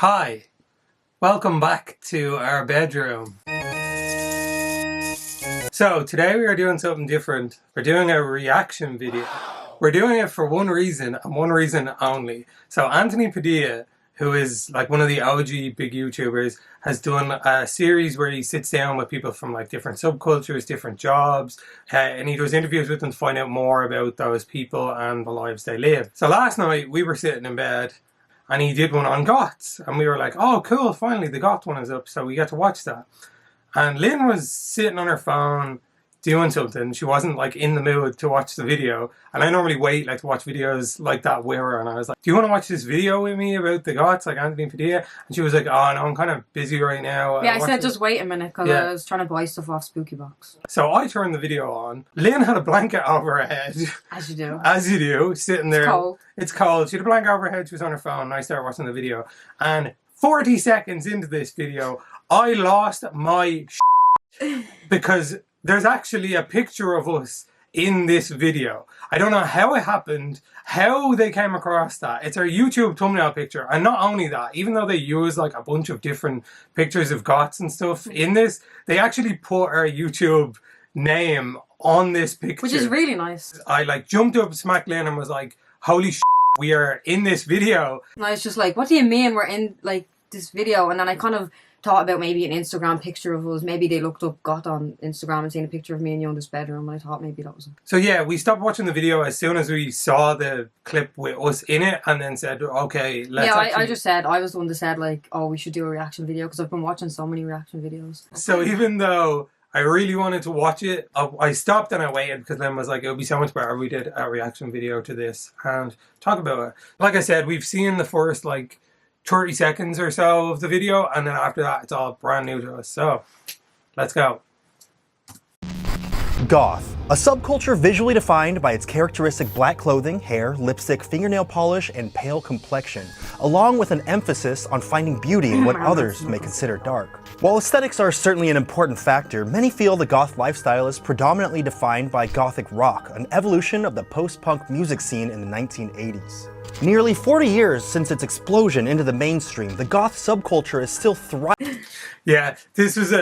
Hi, welcome back to our bedroom. So today we are doing something different. We're doing a reaction video. We're doing it for one reason and one reason only. So Anthony Padilla, who is like one of the OG big YouTubers, has done a series where he sits down with people from like different subcultures, different jobs, and he does interviews with them to find out more about those people and the lives they live. So last night we were sitting in bed and he did one on Goths, and we were like, oh cool, finally the Goth one is up, so we get to watch that. And Lynn was sitting on her phone doing something. She wasn't like in the mood to watch the video, and I normally wait like to watch videos like that with her, and I was like, do you want to watch this video with me about the Goths, like Anthony Padilla? And she was like, oh no, I'm kind of busy right now. Yeah, I said just wait a minute because I was trying to buy stuff off Spooky Box. So I turned the video on. Lynn had a blanket over her head. As you do. As you do, sitting there. It's cold. It's cold. She had a blanket over her head, she was on her phone, and I started watching the video. And 40 seconds into this video, I lost my because there's actually a picture of us in this video. I don't know how it happened, how they came across that. It's our YouTube thumbnail picture. And not only that, even though they use like a bunch of different pictures of Goths and stuff in this, they actually put our YouTube name on this picture. Which is really nice. I like jumped up, smacked Lynn and was like, holy shit, we are in this video. And I was just like, what do you mean we're in like this video? And then I kind of thought about maybe an Instagram picture of us. Maybe they looked up Goth on Instagram and seen a picture of me and you in this bedroom, and I thought maybe that was it. So yeah, we stopped watching the video as soon as we saw the clip with us in it, and then said, okay, let's I just said, I was the one that said like, oh, we should do a reaction video, because I've been watching so many reaction videos. So even though I really wanted to watch it, I stopped and I waited because Lynn was like, it would be so much better if we did a reaction video to this and talk about it. Like I said, we've seen the first like 30 seconds or so of the video, and then after that it's all brand new to us. So let's go. Goth, a subculture visually defined by its characteristic black clothing, hair, lipstick, fingernail polish, and pale complexion, along with an emphasis on finding beauty in what others may consider dark. While aesthetics are certainly an important factor, many feel the goth lifestyle is predominantly defined by gothic rock, an evolution of the post-punk music scene in the 1980s. Nearly 40 years since its explosion into the mainstream, the goth subculture is still thriving. Yeah, this is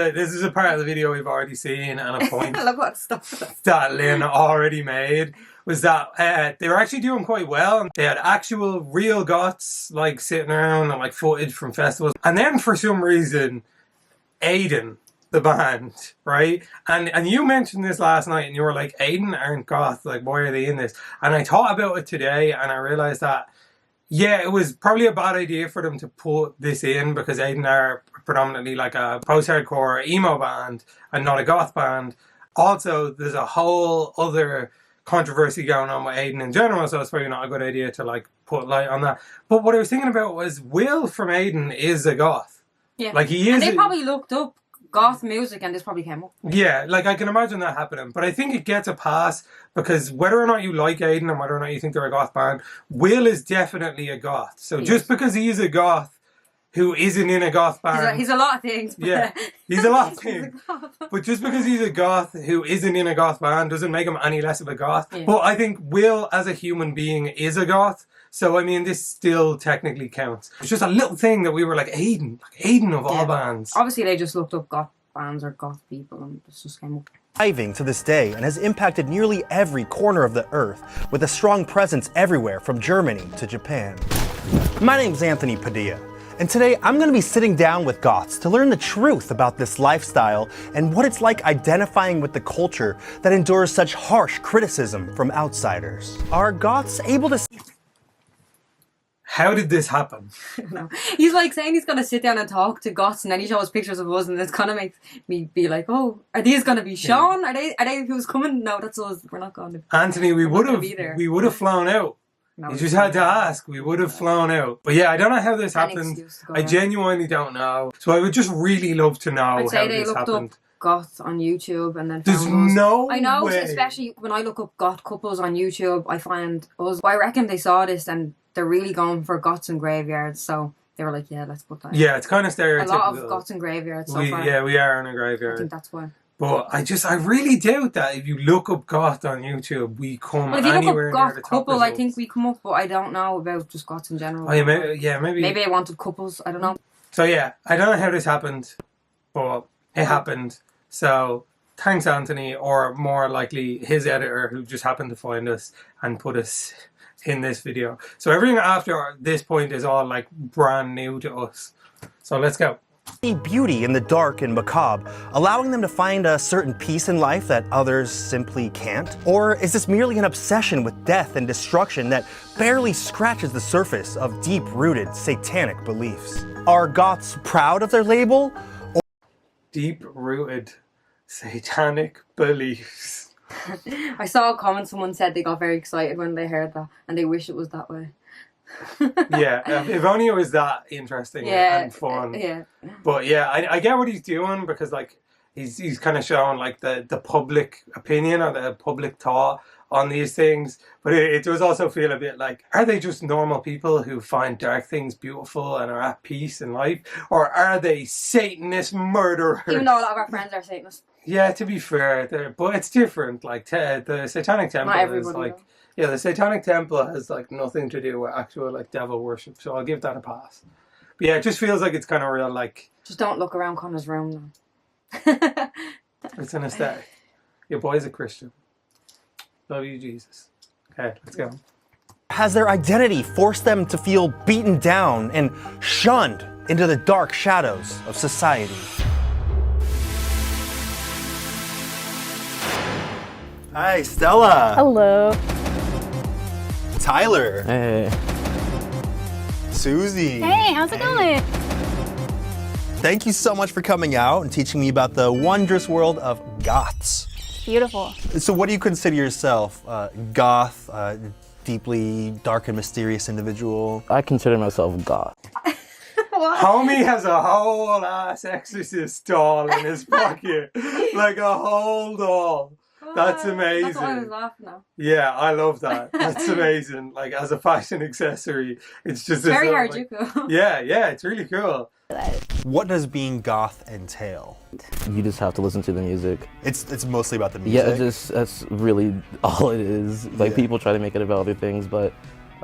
a part of the video we've already seen, and a point Look what stuff that Lynn already made was that they were actually doing quite well. They had actual real Goths like sitting around and like footage from festivals, and then for some reason Aiden, the band, right? And you mentioned this last night and you were like, Aiden aren't Goth, like why are they in this? And I thought about it today and I realized that yeah, it was probably a bad idea for them to put this in, because Aiden are predominantly like a post-hardcore emo band and not a goth band. Also, there's a whole other controversy going on with Aiden in general, so it's probably not a good idea to like put light on that. But what I was thinking about was Will from Aiden is a goth. Yeah. Like he is. And they probably looked up goth music and this probably came up. Yeah, like I can imagine that happening. But I think it gets a pass because whether or not you like Aiden and whether or not you think they're a goth band, Will is definitely a goth. So just because he's a goth who isn't in a goth band... He's a lot of things. Yeah, he's a lot of things. But just because he's a goth who isn't in a goth band doesn't make him any less of a goth. Yeah. But I think Will as a human being is a goth. So, I mean, this still technically counts. It's just a little thing that we were like, Aiden of all bands. Obviously, they just looked up goth bands or goth people and this just came up. Thriving to this day and has impacted nearly every corner of the earth, with a strong presence everywhere from Germany to Japan. My name's Anthony Padilla, and today I'm going to be sitting down with Goths to learn the truth about this lifestyle and what it's like identifying with the culture that endures such harsh criticism from outsiders. Are Goths able to... How did this happen? No. He's like saying he's going to sit down and talk to Goths, and then he shows pictures of us, and this kind of makes me be like, oh, are these going to be shown? Yeah. Are they who's coming? No, that's us. We're not going to. Anthony, we would have flown out. No, you just had to ask. We would have flown out. But yeah, I don't know how this happened. I genuinely don't know. So I would just really love to know I'd say how they this looked happened. Up Goth on YouTube and then there's no I know, way. Especially when I look up goth couples on YouTube, I find us. I reckon they saw this and they're really going for Goths and graveyards, so they were like, yeah, let's put that in. Yeah, it's kind of stereotypical. A lot of Goths and graveyards so far. Yeah, we are in a graveyard. I think that's why. But I really doubt that if you look up Goth on YouTube, we come Well, if you look anywhere up near Goth the top couple, I results. think we come up, but I don't know about just Goths in general. Oh, yeah, maybe. Maybe I wanted couples. I don't know. So yeah, I don't know how this happened, but it happened. So thanks, Anthony, or more likely his editor, who just happened to find us and put us in this video. So everything after this point is all like brand new to us. So let's go. Beauty in the dark and macabre, allowing them to find a certain peace in life that others simply can't? Or is this merely an obsession with death and destruction that barely scratches the surface of deep-rooted satanic beliefs? Are Goths proud of their label? Deep-rooted satanic beliefs. I saw a comment, someone said they got very excited when they heard that and they wish it was that way. Yeah, if only it was that interesting and fun. Yeah. But yeah, I get what he's doing, because like he's kind of showing like the public opinion or the public thought on these things. But it does also feel a bit like, are they just normal people who find dark things beautiful and are at peace in life? Or are they Satanist murderers? Even though a lot of our friends are Satanists. Yeah, to be fair, but it's different. Like the Satanic Temple is like... Yeah, the Satanic Temple has like nothing to do with actual like devil worship, so I'll give that a pass. But yeah, it just feels like it's kind of real, like... Just don't look around Conor's room now. It's an aesthetic. Your boy's a Christian. Love you, Jesus. Okay, let's go. Has their identity forced them to feel beaten down and shunned into the dark shadows of society? Hi, Stella. Hello. Tyler. Hey. Susie. Hey, how's it going? Thank you so much for coming out and teaching me about the wondrous world of Goths. Beautiful. So what do you consider yourself? Goth, deeply dark and mysterious individual? I consider myself Goth. Homie has a whole ass exorcist doll in his pocket. Like a whole doll. That's amazing. That's why I was laughing now. Yeah, I love that. That's amazing. Like, as a fashion accessory, it's just... Very like, Harajuku. Yeah, it's really cool. What does being goth entail? You just have to listen to the music. It's mostly about the music? Yeah, that's really all it is. Like, Yeah. people try to make it about other things, but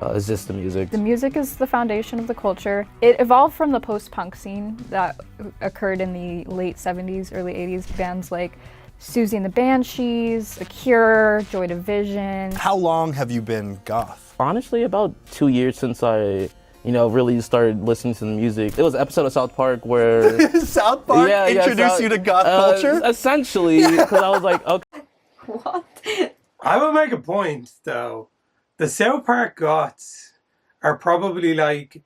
it's just the music. The music is the foundation of the culture. It evolved from the post-punk scene that occurred in the late 70s, early 80s. Bands like Susie and the Banshees, The Cure, Joy Division. How long have you been goth? Honestly, about 2 years since I, really started listening to the music. It was an episode of South Park where... South Park introduced you to goth culture? Essentially, because I was like, okay. What? I will make a point, though. The South Park Goths are probably like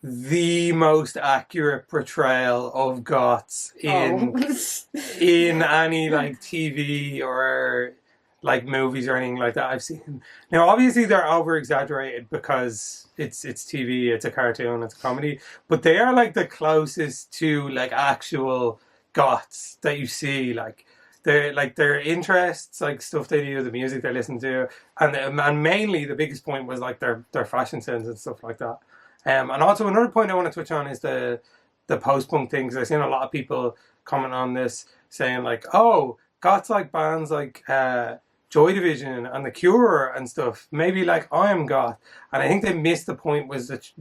the most accurate portrayal of Goths in any like TV or like movies or anything like that I've seen. Now, obviously, they're over exaggerated because it's TV, it's a cartoon, it's a comedy, but they are like the closest to like actual Goths that you see. Like their interests, like stuff they do, the music they listen to, and mainly the biggest point was like their fashion sense and stuff like that. And also another point I want to touch on is the post-punk things. I've seen a lot of people comment on this saying like, oh, Goths like bands like Joy Division and The Cure and stuff. Maybe like I am Goth. And I think they missed the point was that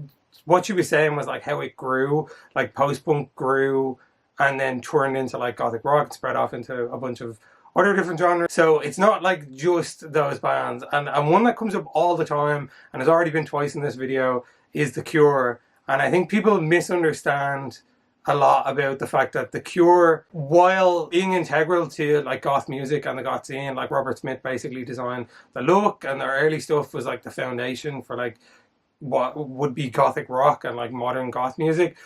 what you were saying was like how it grew, like post-punk grew and then turned into like gothic rock and spread off into a bunch of other different genres. So it's not like just those bands. And one that comes up all the time and has already been twice in this video is The Cure. And I think people misunderstand a lot about the fact that The Cure, while being integral to like goth music and the goth scene, like Robert Smith basically designed the look, and their early stuff was like the foundation for like what would be gothic rock and like modern goth music.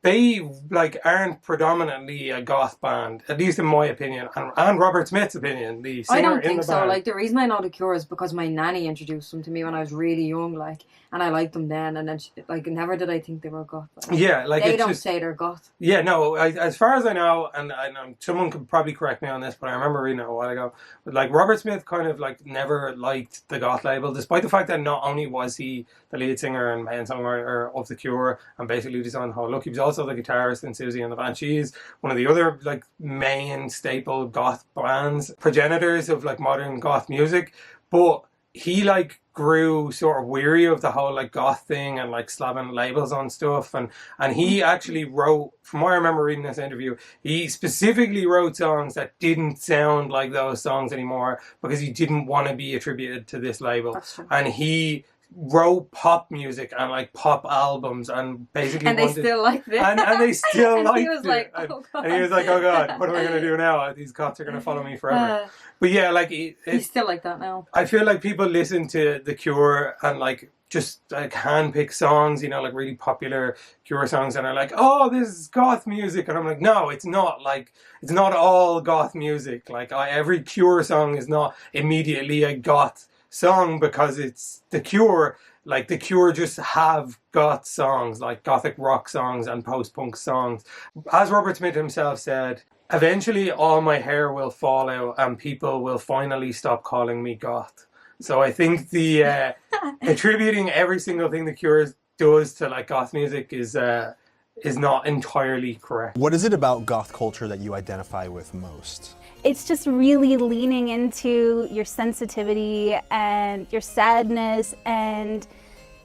They like aren't predominantly a goth band, at least in my opinion, and Robert Smith's opinion. The singer I don't in think the so. band. Like, the reason I know The Cure is because my nanny introduced them to me when I was really young, like, and I liked them then, and then like never did I think they were goth. Yeah, like they it's don't just, say they're goth. yeah, no. As far as I know, and someone could probably correct me on this, but I remember reading it a while ago. But like Robert Smith kind of like never liked the goth label, despite the fact that not only was he the lead singer and main songwriter of The Cure and basically designed the whole look, he was also the guitarist in Susie and the Banshees, one of the other like main staple goth bands, progenitors of like modern goth music. But he like grew sort of weary of the whole like goth thing and like slapping labels on stuff, and he actually wrote, from what I remember reading this interview, he specifically wrote songs that didn't sound like those songs anymore because he didn't want to be attributed to this label. That's true. And he wrote pop music and like pop albums and basically And they still like this. and they still and liked he was it. like, oh God. And he was like, oh God, what am I going to do now? These Goths are going to follow me forever. But yeah, like He's still like that now. I feel like people listen to The Cure and like just like handpick songs, you know, like really popular Cure songs, and are like, oh, this is goth music, and I'm like, no, it's not. Like, it's not all goth music. Like every Cure song is not immediately a goth song because it's The Cure. Like The Cure just have goth songs, like gothic rock songs and post-punk songs. As Robert Smith himself said, eventually all my hair will fall out and people will finally stop calling me goth. So I think the attributing every single thing The Cure does to like goth music is not entirely correct. What is it about goth culture that you identify with most? It's just really leaning into your sensitivity and your sadness and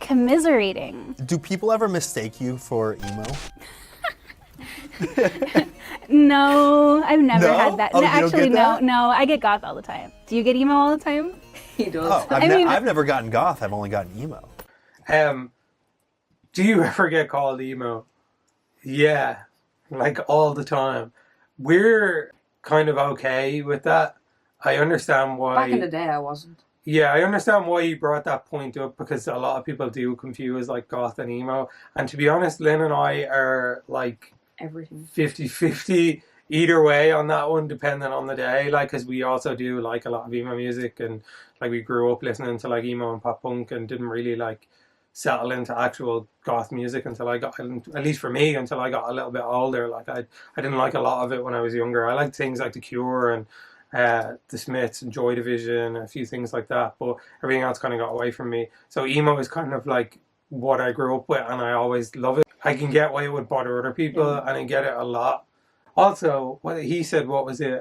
commiserating. Do people ever mistake you for emo? No, I've never No? had that. Oh, No, you don't actually, get that? no, I get goth all the time. Do you get emo all the time? He does. Oh, I mean- I've never gotten goth. I've only gotten emo. Do you ever get called emo? Yeah, like all the time. We're kind of okay with that. I understand why. Back in the day, I wasn't. Yeah, I understand why you brought that point up, because a lot of people do confuse like goth and emo. And to be honest, Lynn and I are like Everything. 50-50 either way on that one, depending on the day. Like, because we also do like a lot of emo music, and like we grew up listening to like emo and pop punk and didn't really like settle into actual goth music until I got, at least for me, until I got a little bit older. Like I didn't like a lot of it when I was younger. I liked things like The Cure and the Smiths and Joy Division, a few things like that, but everything else kind of got away from me. So emo is kind of like what I grew up with, and I always love it. I can get why it would bother other people, and I get it a lot. Also, what he said, what was it?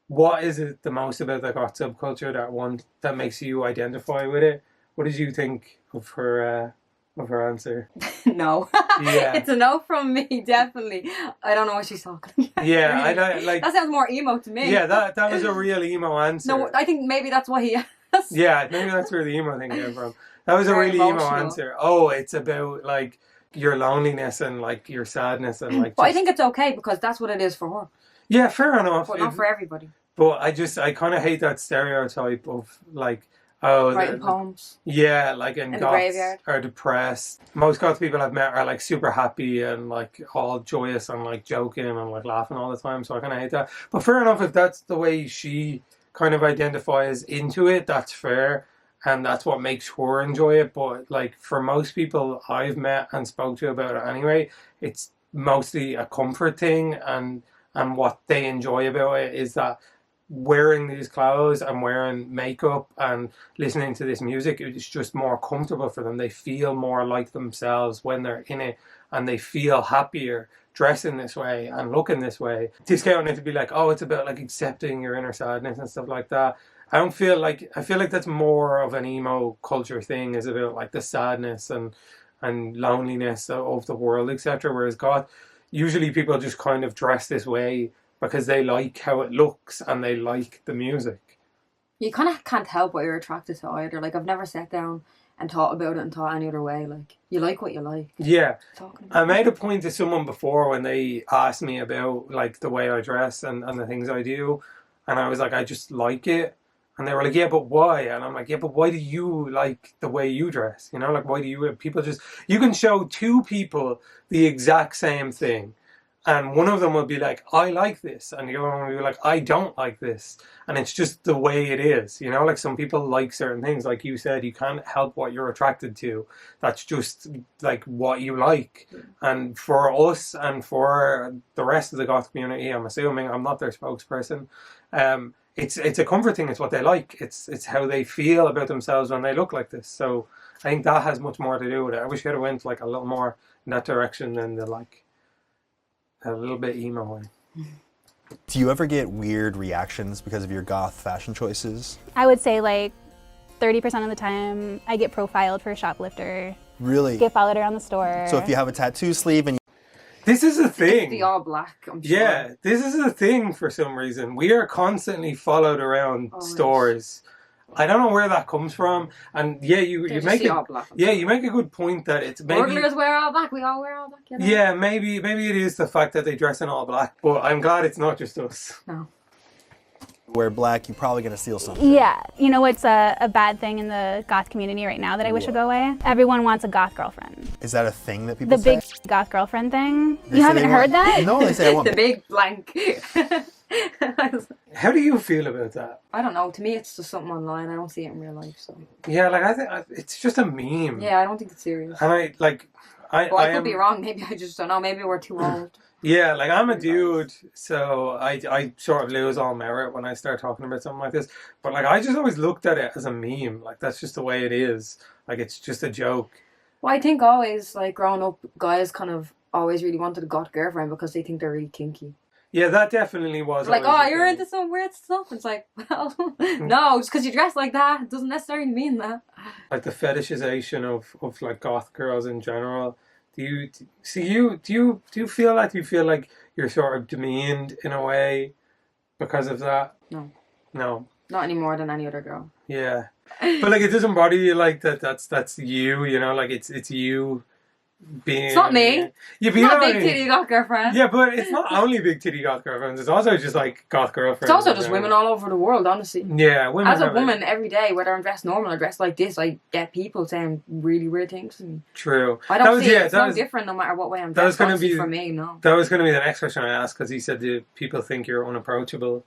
What is it the most about the goth subculture that makes you identify with it? What did you think of her answer? No. Yeah. It's a no from me, definitely. I don't know what she's talking about. Yeah, I don't like. That sounds more emo to me. Yeah, that was a real emo answer. No, I think maybe that's what he asked. Yeah, maybe that's where the emo thing came from. That was a Very really emo emotional. answer. Oh, it's about like your loneliness and like your sadness and like. But I just- think it's okay because that's what it is for her, yeah, fair enough. but not for everybody. But I kind of hate that stereotype of like, oh, Writing poems. yeah, like in In the goths graveyard. are depressed. Most goth people I've met are like super happy and like all joyous and like joking and like laughing all the time. So I kind of hate that. But fair enough, if that's the way she kind of identifies into it, that's fair. And that's what makes her enjoy it. But like for most people I've met and spoke to about it anyway, it's mostly a comfort thing, and what they enjoy about it is that wearing these clothes and wearing makeup and listening to this music, it's just more comfortable for them. They feel more like themselves when they're in it, and they feel happier dressing this way and looking this way. Discounting it to be like, oh, it's about like accepting your inner sadness and stuff like that. I feel like that's more of an emo culture thing, is about like the sadness and loneliness of the world, etc. Whereas goth, usually people just kind of dress this way because they like how it looks and they like the music. You kind of can't help what you're attracted to either. Like, I've never sat down and thought about it and thought any other way. Like, you like what you like. Yeah. Talking I about made a point to someone before when they asked me about like the way I dress and the things I do, and I was like, I just like it. And they were like, yeah, but why? And I'm like, yeah, but why do you like the way you dress? You know, like, why do you, people just, you can show two people the exact same thing, And one of them will be like, I like this. And the other one will be like, I don't like this. And it's just the way it is. You know, like some people like certain things. Like you said, you can't help what you're attracted to. That's just like what you like. And for us and for the rest of the goth community, I'm assuming, I'm not their spokesperson, it's a comfort thing. It's what they like. It's how they feel about themselves when they look like this. So I think that has much more to do with it. I wish I had went like a little more in that direction than the like a little bit emo way. Do you ever get weird reactions because of your goth fashion choices? I would say like 30% of the time I get profiled for a shoplifter. Really? Get followed around the store. So if you have a tattoo sleeve and This is a thing. It's the all black, I'm sure. Yeah, this is a thing for some reason. We are constantly followed around stores. I don't know where that comes from. And yeah, you make you make a good point that it's maybe burglars wear all black. We all wear all black. You know? Yeah, maybe it is the fact that they dress in all black. But I'm glad it's not just us. No. wear black, you're probably going to steal something. Yeah. You know what's a bad thing in the goth community right now that I wish would go away? Everyone wants a goth girlfriend. Is that a thing that people The say? big goth girlfriend thing? They You say haven't they heard want- that? No, they say I want The big blank. How do you feel about that? I don't know. To me, it's just something online. I don't see it in real life. So Yeah, like I think it's just a meme. yeah, I don't think it's serious. And I Well, I could be wrong. Maybe I just don't know. Maybe we're too old. Yeah, like I'm a dude, so I sort of lose all merit when I start talking about something like this. But like I just always looked at it as a meme. Like that's just the way it is. Like it's just a joke. Well, I think always, like growing up, guys kind of always really wanted a goth girlfriend because they think they're really kinky. Yeah, that definitely was. Like, always oh, a you're thing. into some weird stuff. It's like, well, no, just because you dress like that doesn't necessarily mean that. Like the fetishization of like goth girls in general. Do you feel that? Do you feel like you're sort of demeaned in a way because of that? No. No. Not any more than any other girl. Yeah. But like it doesn't bother you like that that's you know, like it's you being It's not me. Yeah, but It's you know not what I big mean? titty goth girlfriend. Yeah, but it's not only big titty goth girlfriends, it's also just like goth girlfriends. It's also in just general. women all over the world, honestly. Yeah, women As a have it. woman, every day, whether I'm dressed normal or dressed like this, I get people saying really weird things to me. True. I That don't was- see yeah, it. It's that no was- different no matter what way I'm that was dressed. gonna Honestly, be- for me, no. That was going to be the next question I asked because he said do people think you're unapproachable,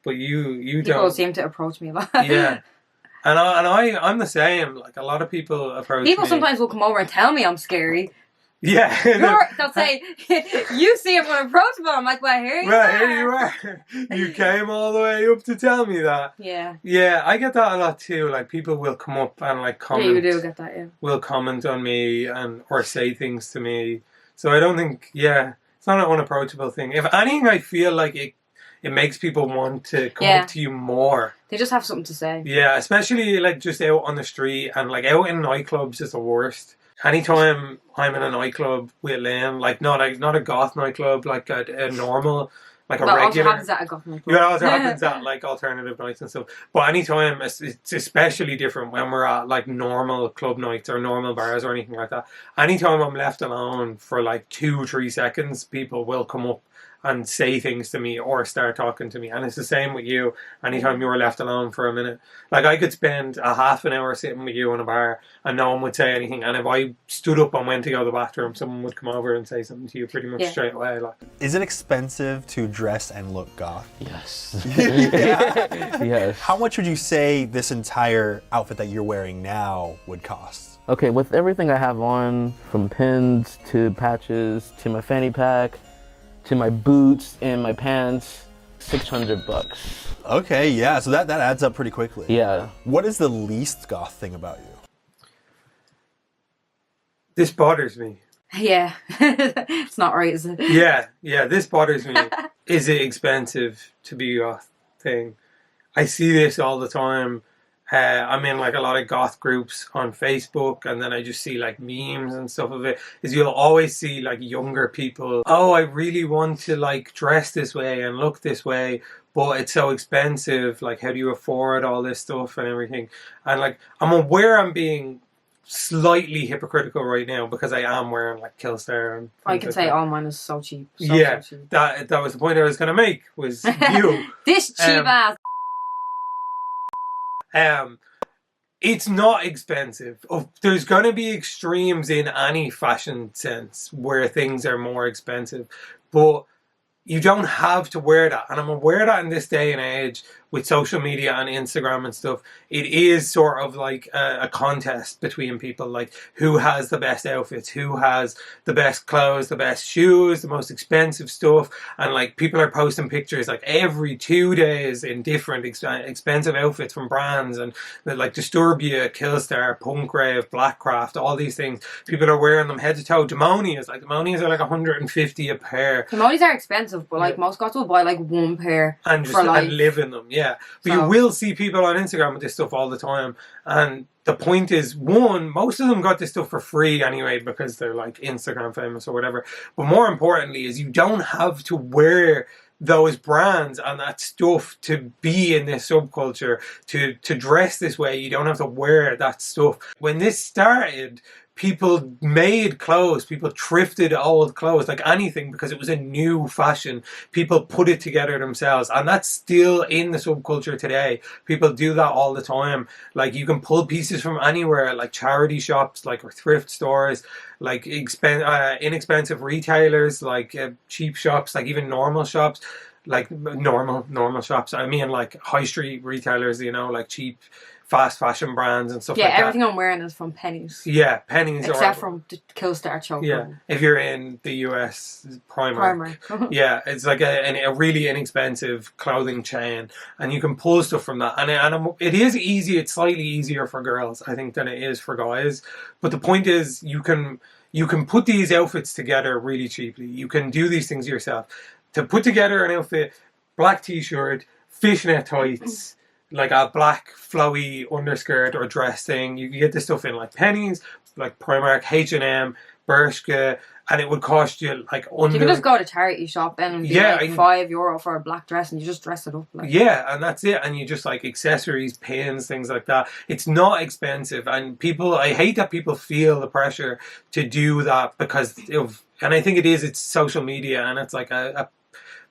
but you People don't. seem to approach me a lot. Yeah. And I'm the same. Like a lot of people approach People me. sometimes will come over and tell me I'm scary. Yeah. They'll say, you seem unapproachable. I'm like, well, here you Well, are. here you are. You came all the way up to tell me that. Yeah. Yeah, I get that a lot too. Like people will come up and like comment. Yeah, you do get that, yeah. Will comment on me and or say things to me. So I don't think. Yeah, it's not an unapproachable thing. If anything, I feel like it makes people want to come Yeah. up to you more. They just have something to say. Yeah, especially like just out on the street and like out in nightclubs is the worst. Anytime I'm in a nightclub with Lynn, like not a goth nightclub, like a normal, like a Well, regular. also happens at a goth nightclub. Yeah, it also happens at like alternative nights and stuff. But anytime it's especially different when we're at like normal club nights or normal bars or anything like that. Anytime I'm left alone for like 2-3 seconds, people will come up and say things to me or start talking to me. And it's the same with you. Anytime you were left alone for a minute. Like I could spend a half an hour sitting with you in a bar and no one would say anything. And if I stood up and went to go to the bathroom, someone would come over and say something to you pretty much straight away. Like, Is it expensive to dress and look goth? Yes. Yeah. Yes. How much would you say this entire outfit that you're wearing now would cost? Okay, with everything I have on, from pins to patches to my fanny pack to my boots and my pants, $600. Okay, yeah, so that adds up pretty quickly. Yeah. What is the least goth thing about you? this bothers me. Yeah. It's not right, is it? Yeah, this bothers me. Is it expensive to be a goth thing? I see this all the time. I'm in like a lot of goth groups on Facebook, and then I just see like memes and stuff of it. Is you'll always see like younger people, oh, I really want to like dress this way and look this way, but it's so expensive. Like, how do you afford all this stuff and everything? And like, I'm aware I'm being slightly hypocritical right now because I am wearing like Killstar and I things can like say, that. oh, mine is so cheap. So Yeah, cheap. that was the point I was going to make, was you. This cheap ass. It's not expensive. There's going to be extremes in any fashion sense where things are more expensive, but you don't have to wear that. And I'm aware that in this day and age with social media and Instagram and stuff, it is sort of like a contest between people, like who has the best outfits, who has the best clothes, the best shoes, the most expensive stuff. And like people are posting pictures like every 2 days in different expensive outfits from brands, and like Disturbia, Killstar, Punk Rave, Blackcraft, all these things. People are wearing them head to toe. Demonias are like 150 a pair. Demonias are expensive, but like most Goths will buy like one pair and just for life. and live in them. Yeah, but you will see people on Instagram with this stuff all the time, and the point is, one, most of them got this stuff for free anyway because they're like Instagram famous or whatever. But more importantly is you don't have to wear those brands and that stuff to be in this subculture, to dress this way. You don't have to wear that stuff. When this started, people made clothes, people thrifted old clothes, like anything, because it was a new fashion. People put it together themselves, and that's still in the subculture today. People do that all the time. Like you can pull pieces from anywhere, like charity shops, like or thrift stores, like inexpensive retailers, like cheap shops, like even normal shops, like normal shops. I mean, like high street retailers, you know, like cheap fast fashion brands and stuff like that. Yeah, everything I'm wearing is from pennies. Yeah, pennies. Except from the Killstar choker. Yeah, if you're in the US, Primark. Yeah, it's like a really inexpensive clothing chain, and you can pull stuff from that. And it is easy. It's slightly easier for girls, I think, than it is for guys. But the point is, you can put these outfits together really cheaply. You can do these things yourself. To put together an outfit, black t-shirt, fishnet tights, like a black flowy underskirt or dress thing. You can get this stuff in like pennies, like Primark, H&M, Bershka, and it would cost you like under... You can just go to charity shop and be like €5 for a black dress, and you just dress it up. Like. Yeah, and that's it. And you just like accessories, pins, things like that. It's not expensive, and I hate that people feel the pressure to do that because of, and I think it's social media, and it's like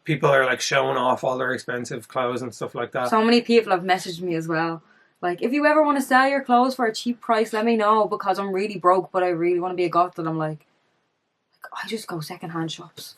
people are like showing off all their expensive clothes and stuff like that. So many people have messaged me as well. Like, if you ever want to sell your clothes for a cheap price, let me know, because I'm really broke, but I really want to be a goth. And I'm like I just go secondhand shops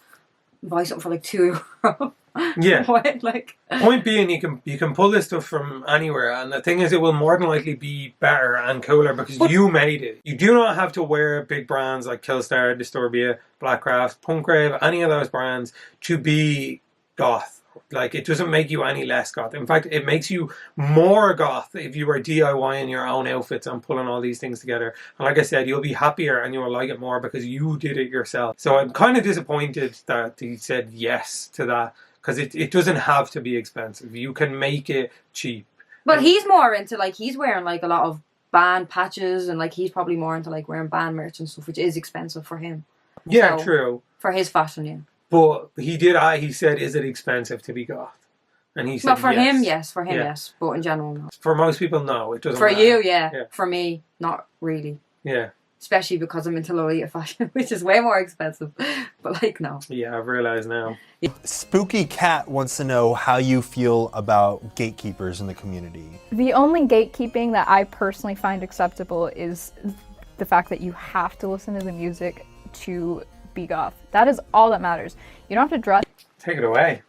and buy something for like €2. Yeah. What? Like, point being, you can pull this stuff from anywhere, and the thing is, it will more than likely be better and cooler because you made it. You do not have to wear big brands like Killstar, Disturbia, Blackcraft, Punk Rave, any of those brands to be goth. Like, it doesn't make you any less goth. In fact, it makes you more goth if you are DIYing your own outfits and pulling all these things together. And like I said, you'll be happier and you'll like it more because you did it yourself. So I'm kind of disappointed that he said yes to that, because it doesn't have to be expensive. You can make it cheap. But he's more into, like, he's wearing like a lot of band patches, and like he's probably more into like wearing band merch and stuff, which is expensive for him. Yeah, so, true. For his fashion, yeah. But he said, is it expensive to be goth? And he said, well, for yes. him, yes. For him, yes. But in general, no. For most people, no. It doesn't For matter. you, yeah. For me, not really. Yeah. Especially because I'm into Lolita fashion, which is way more expensive. But like, no. Yeah, I've realised now. Yeah. Spooky Cat wants to know how you feel about gatekeepers in the community. The only gatekeeping that I personally find acceptable is the fact that you have to listen to the music to be goth. That is all that matters. You don't have to dress. Take it away.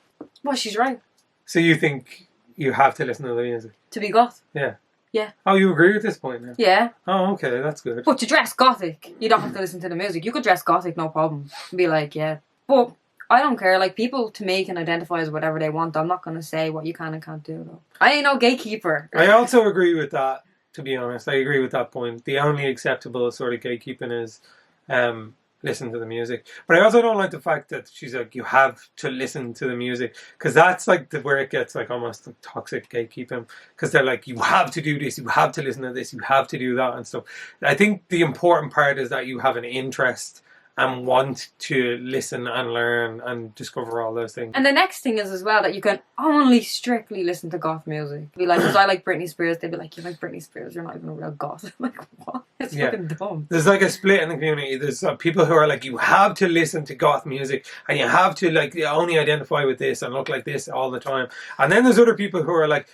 Well, she's right. So you think you have to listen to the music? To be goth? Yeah. Yeah. Oh, you agree with this point now? Yeah. Oh, okay, that's good. But to dress gothic, you don't have to listen to the music. You could dress gothic, no problem. Be like, yeah. But I don't care. Like, people to make and identify as whatever they want. I'm not going to say what you can and can't do, though. I ain't no gatekeeper. I also agree with that, to be honest. I agree with that point. The only acceptable sort of gatekeeping is listen to the music. But I also don't like the fact that she's like, you have to listen to the music, because that's like where it gets like almost like toxic gatekeeping, because they're like, you have to do this, you have to listen to this, you have to do that and stuff. I think the important part is that you have an interest and want to listen and learn and discover all those things. And the next thing is as well that you can only strictly listen to goth music. Be like, because I like Britney Spears, they'd be like, you like Britney Spears, you're not even a real goth. I'm like, what? It's fucking dumb. There's like a split in the community. There's people who are like, you have to listen to goth music and you have to like only identify with this and look like this all the time. And then there's other people who are like,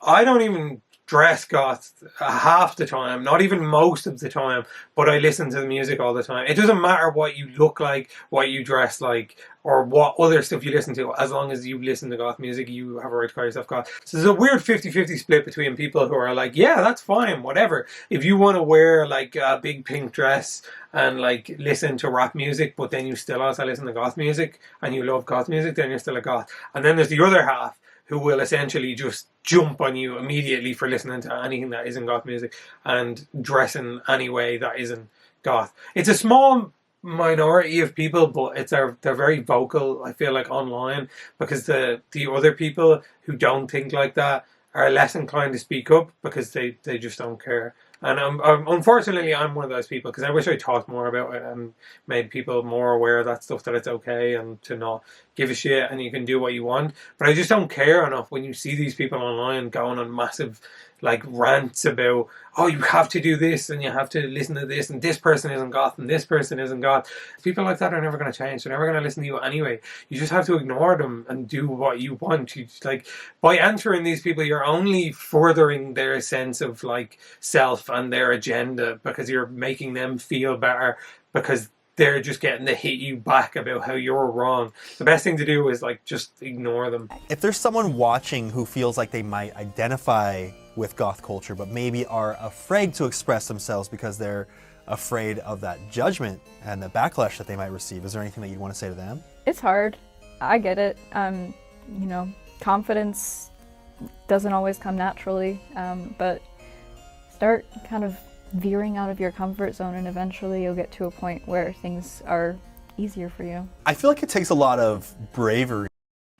I don't even dress goth half the time, not even most of the time, but I listen to the music all the time. It doesn't matter what you look like, what you dress like, or what other stuff you listen to. As long as you listen to goth music, you have a right to call yourself goth. So there's a weird 50-50 split between people who are like, yeah, that's fine, whatever. If you want to wear like a big pink dress and like listen to rap music, but then you still also listen to goth music and you love goth music, then you're still a goth. And then there's the other half who will essentially just jump on you immediately for listening to anything that isn't goth music and dressing any way that isn't goth. It's a small minority of people, but they're very vocal, I feel like, online, because the other people who don't think like that are less inclined to speak up because they just don't care. And unfortunately, I'm one of those people, because I wish I talked more about it and made people more aware of that stuff, that it's okay and to not give a shit and you can do what you want. But I just don't care enough when you see these people online going on massive like rants about, oh, you have to do this and you have to listen to this and this person isn't goth and this person isn't goth. People like that are never going to change. They're never going to listen to you anyway. You just have to ignore them and do what you want. You just, like, by answering these people, you're only furthering their sense of like self and their agenda, because you're making them feel better, because they're just getting to hit you back about how you're wrong. The best thing to do is like just ignore them. If there's someone watching who feels like they might identify with goth culture, but maybe are afraid to express themselves because they're afraid of that judgment and the backlash that they might receive, is there anything that you'd want to say to them? It's hard. I get it. You know, confidence doesn't always come naturally, but start kind of veering out of your comfort zone and eventually you'll get to a point where things are easier for you. I feel like it takes a lot of bravery.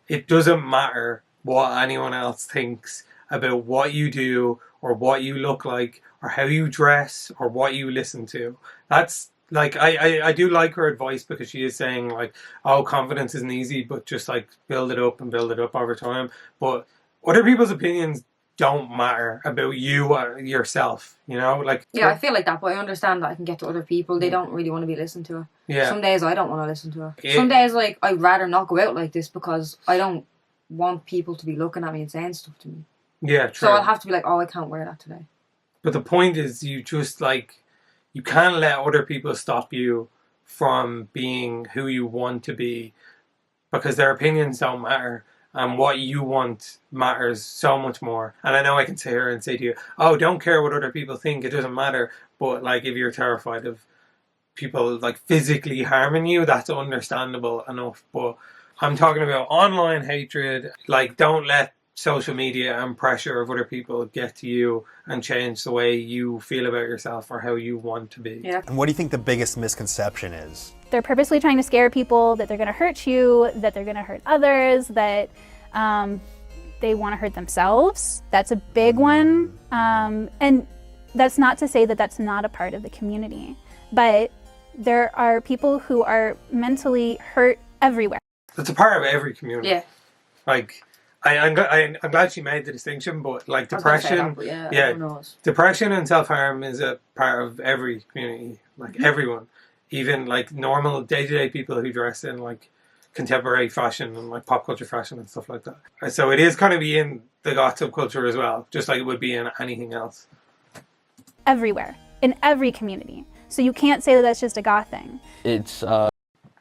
It doesn't matter what anyone else thinks about what you do or what you look like or how you dress or what you listen to. That's like, I do like her advice, because she is saying like, oh, confidence isn't easy, but just like build it up and build it up over time. But other people's opinions don't matter about you yourself, you know? Like, yeah, I feel like that, but I understand that I can get to other people. They don't really want to be listened to. Yeah. Some days I don't want to listen to her. Some days, like, I'd rather not go out like this because I don't want people to be looking at me and saying stuff to me. Yeah, true. So I'll have to be like, oh, I can't wear that today. But the point is, you just like, you can't let other people stop you from being who you want to be, because their opinions don't matter. And what you want matters so much more. And I know I can sit here and say to you, oh, don't care what other people think, it doesn't matter. But like, if you're terrified of people like physically harming you, that's understandable enough. But I'm talking about online hatred. Like, don't let social media and pressure of other people get to you and change the way you feel about yourself or how you want to be. Yeah. And what do you think the biggest misconception is? They're purposely trying to scare people that they're going to hurt you, that they're going to hurt others, that they want to hurt themselves. That's a big one. And that's not to say that that's not a part of the community, but there are people who are mentally hurt everywhere. It's a part of every community. Yeah. Like, I'm glad she made the distinction, but like depression, who knows? Depression and self-harm is a part of every community, like everyone, even like normal day-to-day people who dress in like contemporary fashion and like pop culture fashion and stuff like that. So it is kind of in the goth subculture as well, just like it would be in anything else. Everywhere, in every community. So you can't say that that's just a goth thing. It's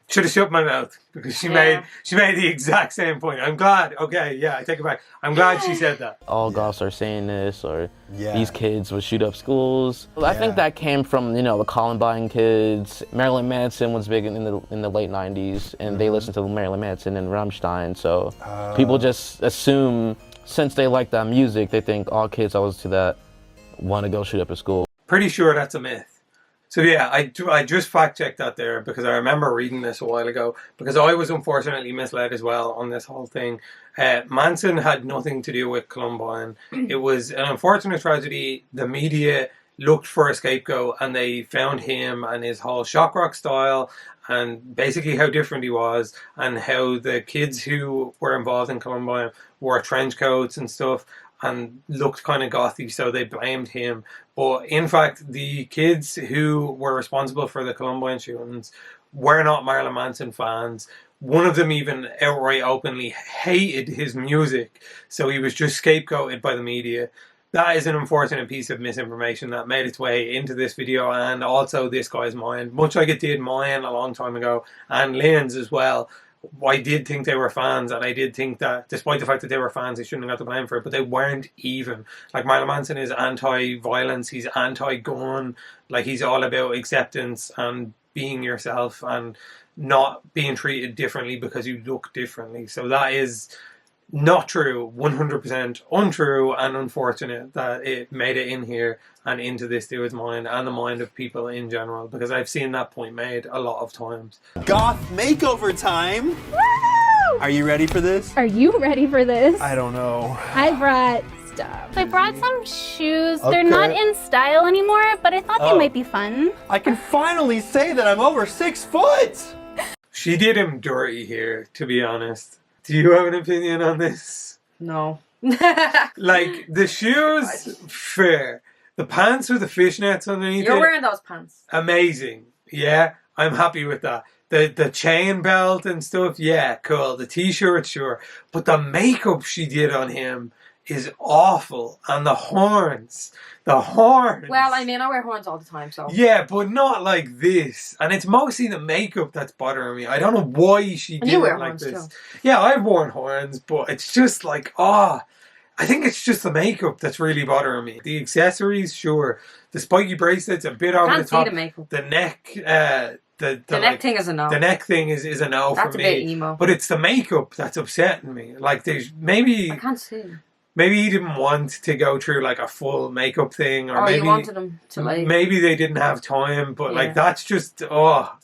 Should have shut my mouth, because she made the exact same point. I'm glad. Okay, yeah, I take it back. I'm glad she said that. all Goths are saying this, or Yeah. these kids would shoot up schools. I think that came from, you know, the Columbine kids. Marilyn Manson was big in the late 90s, and they listened to Marilyn Manson and Rammstein. So people just assume, since they like that music, they think all kids that listen to that want to go shoot up a school. Pretty sure that's a myth. So yeah, I just fact-checked that there, because I remember reading this a while ago, because I was unfortunately misled as well on this whole thing. Manson had nothing to do with Columbine. It was an unfortunate tragedy. The media looked for a scapegoat, and they found him and his whole shock rock style, and basically how different he was, and how the kids who were involved in Columbine wore trench coats and stuff and looked kind of gothy, so they blamed him. But in fact, the kids who were responsible for the Columbine shootings were not Marilyn Manson fans. One of them even outright openly hated his music, so he was just scapegoated by the media. that is an unfortunate piece of misinformation that made its way into this video and also this guy's mind, much like it did mine a long time ago, and Lynn's as well. I did think they were fans, and I did think that despite the fact that they were fans, they shouldn't have got the blame for it, but they weren't even. Like, Marilyn Manson is anti-violence, he's anti-gun, like, he's all about acceptance and being yourself and not being treated differently because you look differently. So that is not true, 100% untrue, and unfortunate that it made it in here and into this dude's mind and the mind of people in general, because I've seen that point made a lot of times. Goth makeover time! Woo! Are you ready for this? Are you ready for this? I don't know. I brought stuff. I brought some shoes. Okay. They're not in style anymore, but I thought they might be fun. I can finally say that I'm over 6 foot! She did him dirty here, to be honest. Do you have an opinion on this? No. Like, the shoes, fair. The pants with the fishnets underneath You're it, wearing those pants. amazing. Yeah, I'm happy with that. The chain belt and stuff, yeah, cool. The t-shirt, sure. But the makeup she did on him is awful. And the horns. The horns. Well, I mean, I wear horns all the time, so. Yeah, but not like this. And it's mostly the makeup that's bothering me. I don't know why she And did you it wear like horns this. too. Yeah, I've worn horns, but it's just like, I think it's just the makeup that's really bothering me. The accessories, sure. The spiky bracelets, a bit over the Can't see top. the makeup. The neck, The neck thing is a no. The neck thing is a no That's for a me. bit emo. But it's the makeup that's upsetting me. Like, there's I can't see. maybe he didn't want to go through like a full makeup thing, or Or maybe you wanted them to like. maybe they didn't have time. But Yeah. like, that's just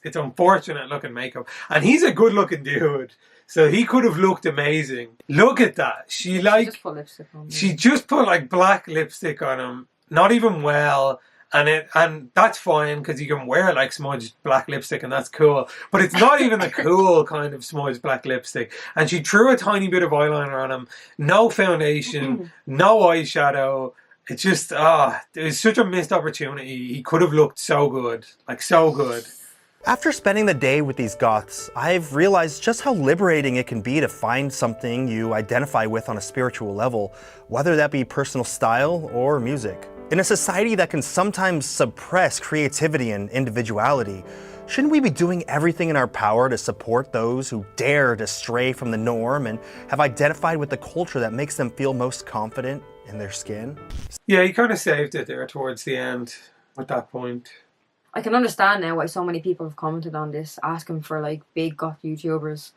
it's unfortunate looking makeup. And he's a good looking dude, so he could have looked amazing. Look at that. She Just put lipstick on. she just put like black lipstick on him, not even well, and that's fine because you can wear like smudged black lipstick and that's cool. But it's not even the cool kind of smudged black lipstick. And she threw a tiny bit of eyeliner on him, no foundation, no eyeshadow. It's just it was such a missed opportunity. He could have looked so good, like so good. After spending the day with these Goths, I've realized just how liberating it can be to find something you identify with on a spiritual level, whether that be personal style or music. In a society that can sometimes suppress creativity and individuality, shouldn't we be doing everything in our power to support those who dare to stray from the norm and have identified with the culture that makes them feel most confident in their skin? Yeah, he kind of saved it there towards the end at that point. I can understand now why so many people have commented on this, asking for like big goth YouTubers.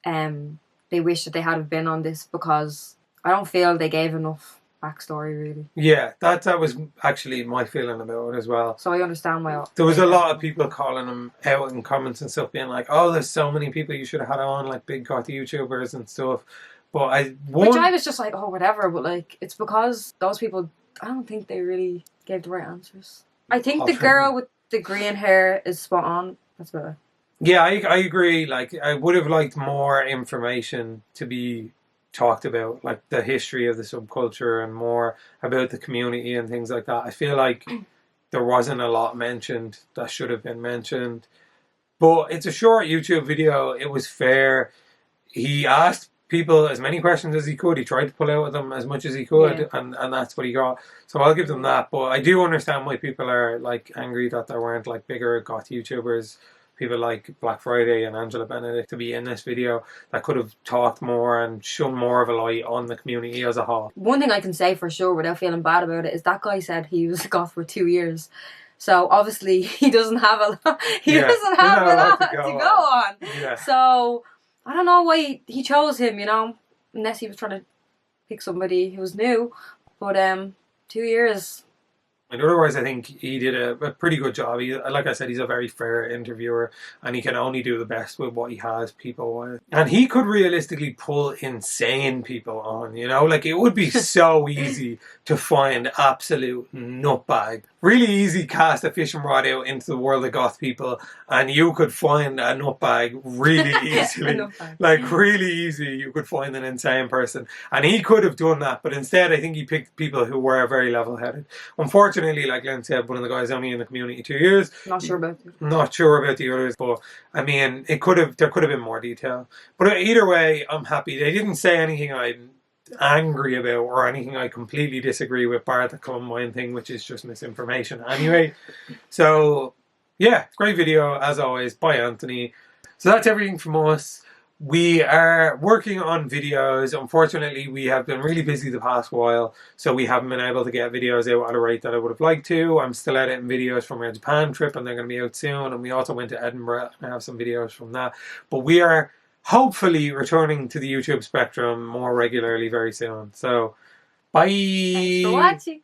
They wish that they had been on this because I don't feel they gave enough backstory really. Yeah, that was actually my feeling about it as well. So I understand why. There was a lot of people calling him out in comments and stuff, being like, "Oh, there's so many people you should have had on, like big goth YouTubers and stuff." But which I was just like, oh, whatever. But like, it's because those people, I don't think they really gave the right answers. I think the girl with the green hair is spot on. That's better. Yeah, I agree. Like, I would have liked more information to be talked about, like the history of the subculture and more about the community and things like that. I feel like there wasn't a lot mentioned that should have been mentioned. But it's a short YouTube video. It was fair. He asked people as many questions as he could. He tried to pull out of them as much as he could, and that's what he got. So I'll give them that. But I do understand why people are like angry that there weren't like bigger goth YouTubers, people like Black Friday and Angela Benedict, to be in this video that could have talked more and shone more of a light on the community as a whole. One thing I can say for sure without feeling bad about it is that guy said he was a goth for 2 years. So obviously he doesn't have a lot. He doesn't have a lot to go on. Yeah. So I don't know why he chose him, you know, unless he was trying to pick somebody who was new. But 2 years. And otherwise, I think he did a pretty good job. Like I said, he's a very fair interviewer, and he can only do the best with what he has people with. And he could realistically pull insane people on, you know? Like, it would be so easy to find absolute nutbag. Really easy cast a fishing rod out into the world of goth people, and you could find a nutbag really easily. Like, really easy, you could find an insane person. And he could have done that, but instead, I think he picked people who were very level-headed. Unfortunately, like Lynn said, one of the guys only in the community 2 years. Not sure about it. Not sure about the others, but I mean, there could have been more detail. But either way, I'm happy. They didn't say anything angry about or anything I completely disagree with, bar the Columbine thing, which is just misinformation anyway. So yeah, great video as always by Anthony. So that's everything from us. We are working on videos. Unfortunately, we have been really busy the past while, so we haven't been able to get videos out at a rate that I would have liked to. I'm still editing videos from our Japan trip, and they're going to be out soon. And we also went to Edinburgh, and I have some videos from that. But we are hopefully returning to the YouTube spectrum more regularly very soon. So, bye! Thanks for watching.